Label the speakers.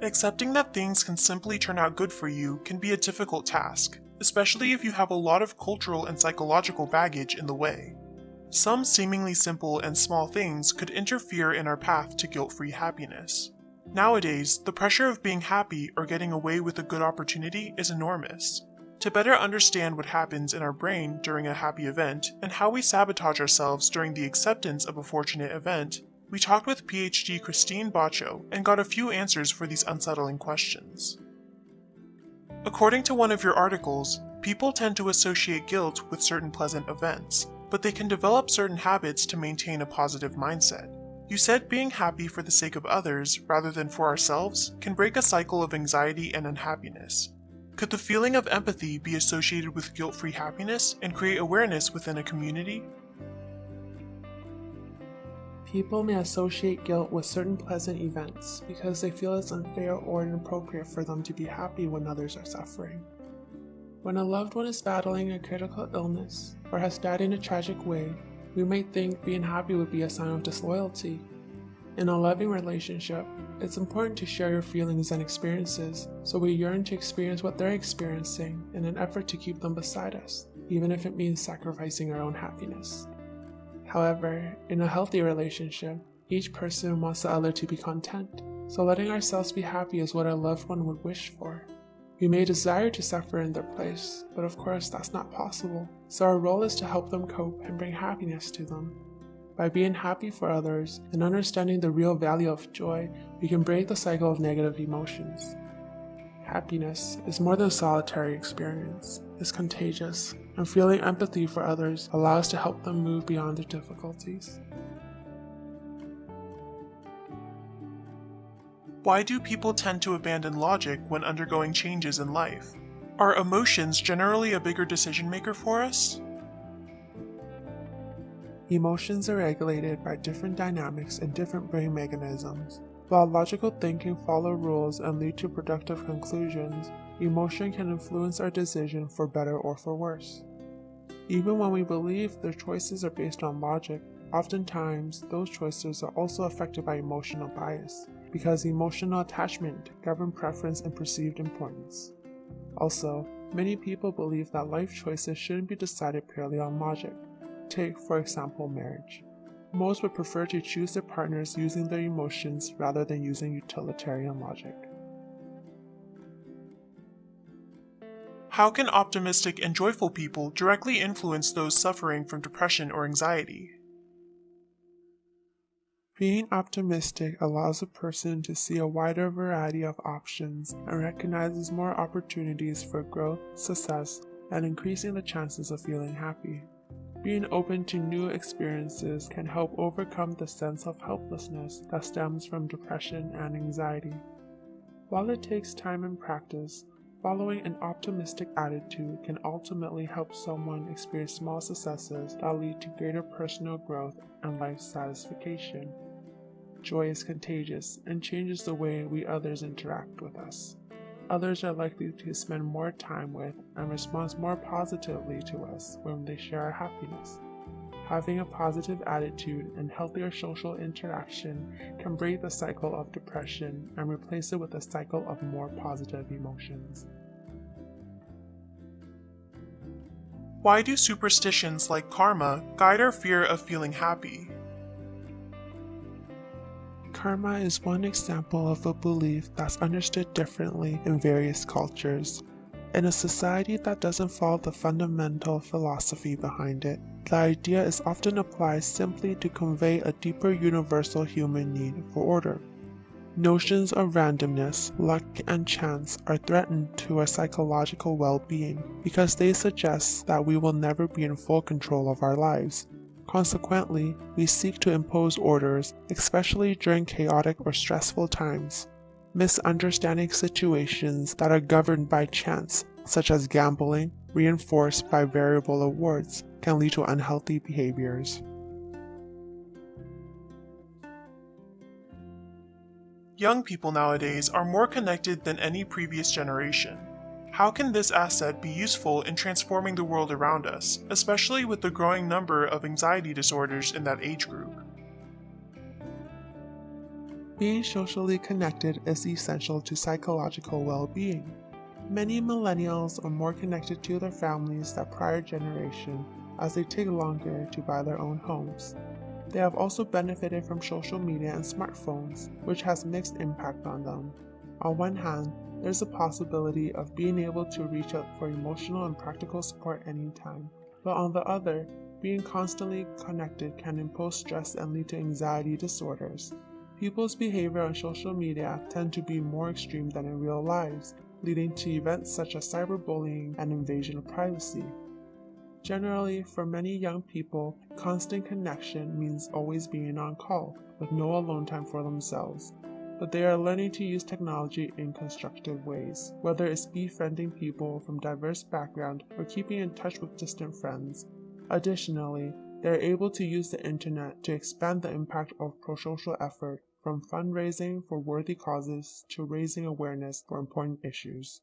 Speaker 1: Accepting that things can simply turn out good for you can be a difficult task, especially if you have a lot of cultural and psychological baggage in the way. Some seemingly simple and small things could interfere in our path to guilt-free happiness. Nowadays, the pressure of being happy or getting away with a good opportunity is enormous. To better understand what happens in our brain during a happy event and how we sabotage ourselves during the acceptance of a fortunate event, we talked with PhD Christine Bacho and got a few answers for these unsettling questions. According to one of your articles, people tend to associate guilt with certain pleasant events, but they can develop certain habits to maintain a positive mindset. You said being happy for the sake of others rather than for ourselves can break a cycle of anxiety and unhappiness. Could the feeling of empathy be associated with guilt-free happiness and create awareness within a community?
Speaker 2: People may associate guilt with certain pleasant events because they feel it's unfair or inappropriate for them to be happy when others are suffering. When a loved one is battling a critical illness or has died in a tragic way, we might think being happy would be a sign of disloyalty. In a loving relationship, it's important to share your feelings and experiences, so we yearn to experience what they're experiencing in an effort to keep them beside us, even if it means sacrificing our own happiness. However, in a healthy relationship, each person wants the other to be content, so letting ourselves be happy is what our loved one would wish for. We may desire to suffer in their place, but of course that's not possible, so our role is to help them cope and bring happiness to them. By being happy for others and understanding the real value of joy, we can break the cycle of negative emotions. Happiness is more than a solitary experience, it's contagious, and feeling empathy for others allows us to help them move beyond their difficulties.
Speaker 1: Why do people tend to abandon logic when undergoing changes in life? Are emotions generally a bigger decision maker for us?
Speaker 2: Emotions are regulated by different dynamics and different brain mechanisms. While logical thinking follows rules and lead to productive conclusions, emotion can influence our decision for better or for worse. Even when we believe their choices are based on logic, oftentimes those choices are also affected by emotional bias, because emotional attachment governs preference and perceived importance. Also, many people believe that life choices shouldn't be decided purely on logic. Take, for example, marriage. Most would prefer to choose their partners using their emotions rather than using utilitarian logic.
Speaker 1: How can optimistic and joyful people directly influence those suffering from depression or anxiety?
Speaker 2: Being optimistic allows a person to see a wider variety of options and recognizes more opportunities for growth, success, and increasing the chances of feeling happy. Being open to new experiences can help overcome the sense of helplessness that stems from depression and anxiety. While it takes time and practice, following an optimistic attitude can ultimately help someone experience small successes that lead to greater personal growth and life satisfaction. Joy is contagious and changes the way we others interact with us. Others are likely to spend more time with and respond more positively to us when they share our happiness. Having a positive attitude and healthier social interaction can break the cycle of depression and replace it with a cycle of more positive emotions.
Speaker 1: Why do superstitions like karma guide our fear of feeling happy?
Speaker 2: Karma is one example of a belief that's understood differently in various cultures. In a society that doesn't follow the fundamental philosophy behind it, the idea is often applied simply to convey a deeper universal human need for order. Notions of randomness, luck, and chance are threatened to our psychological well-being because they suggest that we will never be in full control of our lives. Consequently, we seek to impose orders, especially during chaotic or stressful times. Misunderstanding situations that are governed by chance, such as gambling, reinforced by variable awards, can lead to unhealthy behaviors.
Speaker 1: Young people nowadays are more connected than any previous generation. How can this asset be useful in transforming the world around us, especially with the growing number of anxiety disorders in that age group?
Speaker 2: Being socially connected is essential to psychological well-being. Many millennials are more connected to their families than prior generation as they take longer to buy their own homes. They have also benefited from social media and smartphones, which has mixed impact on them. On one hand, there's a possibility of being able to reach out for emotional and practical support anytime, but on the other, being constantly connected can impose stress and lead to anxiety disorders. People's behavior on social media tend to be more extreme than in real lives, leading to events such as cyberbullying and invasion of privacy. Generally, for many young people, constant connection means always being on call, with no alone time for themselves. But they are learning to use technology in constructive ways, whether it's befriending people from diverse backgrounds or keeping in touch with distant friends. Additionally, they are able to use the internet to expand the impact of pro-social effort, from fundraising for worthy causes to raising awareness for important issues.